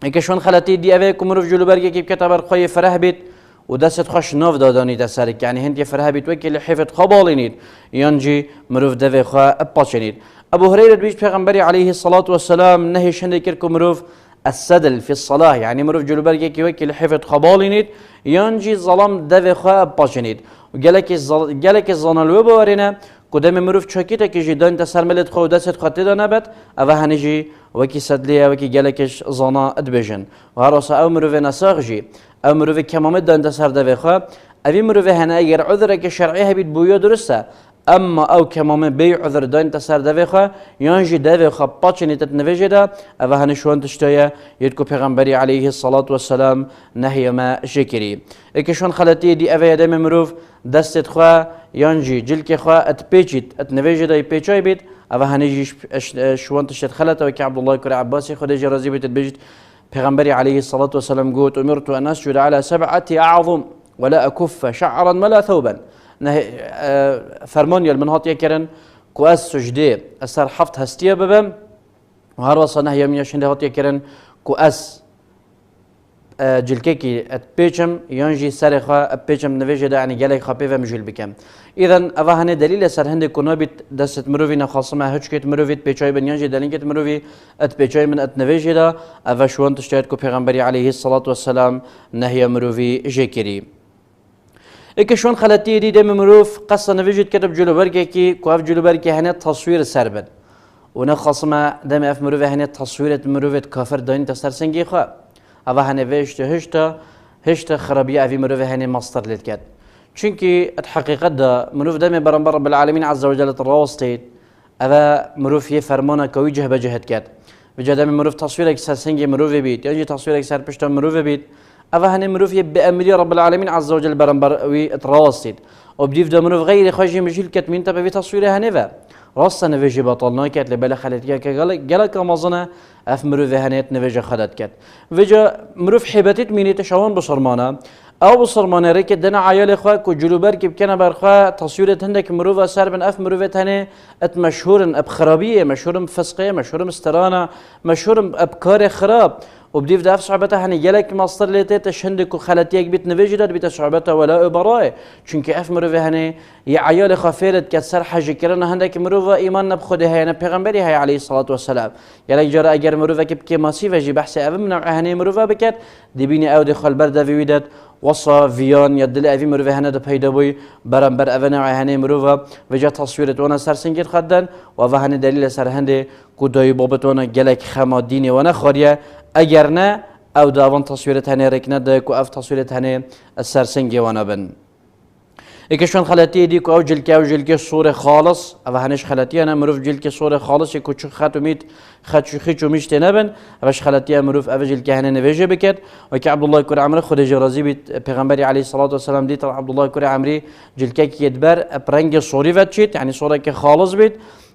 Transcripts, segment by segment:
اکشون خلطی دی اوه کمروف جلو برگه که کتابر خوی فرح بید و دست خوش ناف دادانی دسترک یعنی هندی فرح بید وکی لحفت خبالینید یانجی مروف دوه خواه اپاچنید. ابو هريرة بيج پیغمبري عليه الصلاة والسلام نهي شندي كركم مروف السدل في الصلاة يعني مروف جلو برگه که وکی لحفت خبالینید یانجی ظلام دوه خواه اپاچنید و گلک زانلوه بارینه کدام مروف چاکیته که جدان تسر ملت خود دست خاطر دانه بد اوه هنجی وکی سدلیه وکی گلکش زانا ادبجن و هر اصلا او مروف نساق جی او مروف کمامت دان تسر دوه خواه اوی مروف هنه اگر عذره که شرعیه بید بویا درسته اما او کمامه بی عذر دان تسر دوه خواه یانجی دوه خواه پاچنی تتنویجه ده اوه هنشوان تشتایه یدکو پیغمبری علیه الصلاة والسلام نهی ما شکری اکشون خلطی دی اوه یدم مروف دستت خواه یانجی جلک خواه اتپیچید اتنویجه ده پیچای بید اوه هنجی شوان تشتت خلطه وکی عبدالله کر عباسی خودش رازی بیتت بجید پیغمبری علیه الصلاة والسلام قوت امرت ان اسجد على 7 اعظم ولا اكف شعرا ولا ثوبا فرمان يل من هات يكرن كواس سجدي أسر حفت هستيا ببم وهر وصلنا هي من يشند هات يكرن كواس جلكيكي اتبيجم ينجي سرخا اتبيجم نفيجه ده يعني جالك خبيفه مجل بكم اذا اوهانه دليل سر هند كونوبيت دست مروفي نخاصمه هچكت مروفيت بيچاي بن ينجي دلينكت مروفي ات بيچاي من ات نفيجه ده افشوان تشتهد كو پیغمبري عليه الصلاه والسلام نهي مروفي جيكري اکشون خلطی دی دم مروف قصه نویجد کتب جلو برگه کی کوف جلو برگه هنه تصویر سربن و نه خاصما دم اف مروف هنه تصویرت مروفت کافر داین تسر سنگی خوا اوه هنه ویشت هشت خرابی اوی مروف هنه مصدر لید کد چونکی الحقیقت دا مروف دم برانبر رب العالمین عز وجل تراوستید اوه مروف یه فرمانه کوی جه بجهد کد بجا دم مروف تصویرک سر سنگی مروف بید یا تصویرک سر پشت مروف بید اوه هنه مروف بأمري رب العالمين عز وجل برنبر اتراوستید وبديف ده مروف غير خاجي مجيل كتمين تبع في تصويره هنفا راست نفيجي بطلنا كات لبلا خلت جالك رمضان اف مروف هنيت نفيجي خلت كات فيجا مروف حبتت ميني تشاون بصرمانه او بصرمانه ريك دنا عيال اخوا كو جلوبر كيب كنا برخوا تصويره هندك مروف سر بن اف مروفت هنه ات مشهور ابخرابيه مشهور فسقيه مشهور استرانه مشهور ابكار خراب وبديف داف صعبته هني جالك مصدر لتي تشندك وخلتيك بيت نفيجدت بيت صعبته ولا ابراء چونك اف مروفه هني يا عيال خافرت كسر حاجه كرنا هندك مروفه ايمان نبخده هي انا پیغمبري هي عليه الصلاه والسلام يلا جرى اگر مروفه كي ماسيف جي بحث اب من هني مروفه بكت دبيني او دخل برد فيدت وصا فيان يدل افي مروفه هنا ده پیدا بوي برنبر انا هني مروفه وجا تصويرت وانا سر سنگت خدن و هني دليل سر هندي كوداي بابتونه جلك خما ديني وانا خاريه اگر نه او داوان تصویرت هنه رکنه ده که اف تصویرت هنه سرسنگی وانا بن اکشون خلطی دی که او جلکه صور خالص او هنش خلطی انا مروف جلکه صور خالص که چو خطو میت خطو میشته نبن اوش خلطی مروف او جلکه هنه نویجه بکد و که عبدالله کور عمره خود جرازی بیت پیغمبری علیه الصلاة والسلام دیت عبدالله کور عمری جلکه که یدبر برنگ صوری ود شید یعنی صوره که خالص بیت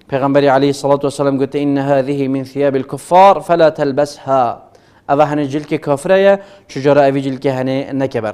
پیغمبری علیه الصلاة والسلام قلت إن هذه من ثياب الكفار فلا تلبسها اوه هنه جلک کافره شجره اوی جلک هنه نکبر